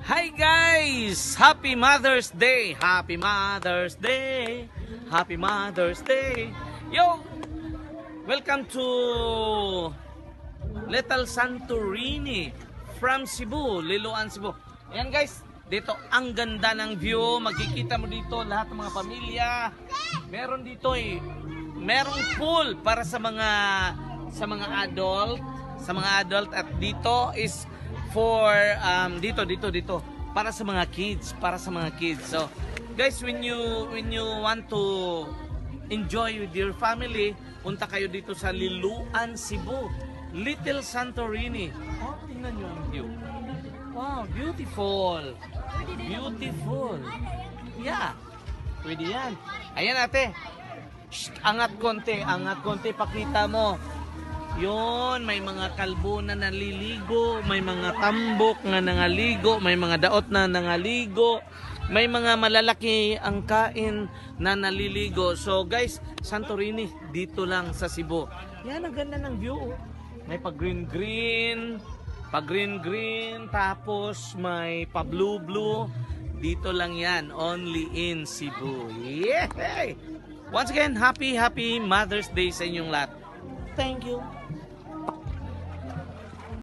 Hi guys! Happy Mother's Day! Happy Mother's Day! Happy Mother's Day! Yo! Welcome to Little Santorini from Cebu, Liloan, Cebu. Ayan guys, dito ang ganda ng view. Magkikita mo dito lahat ng mga pamilya. Meron dito merong pool para sa mga adult, at dito is for dito para sa mga kids, So guys, when you want to enjoy with your family, punta kayo dito sa Liloan, Cebu, Little Santorini. Oh, tingnan nyo ang view. Wow, beautiful. Beautiful. Yeah. Pwede yan. Ayan ate. Shh, angat konti, pakita mo. Yun, may mga kalbo na naliligo, may mga tambok na nangaligo, may mga daot na nangaligo, may mga malalaki ang kain na naliligo. So guys, Santorini, dito lang sa Cebu. Yan, ang ganda ng view. May pa-green-green, tapos may pa-blue-blue. Dito lang yan, only in Cebu. Yeah! Once again, happy Mother's Day sa inyong lahat. Thank you.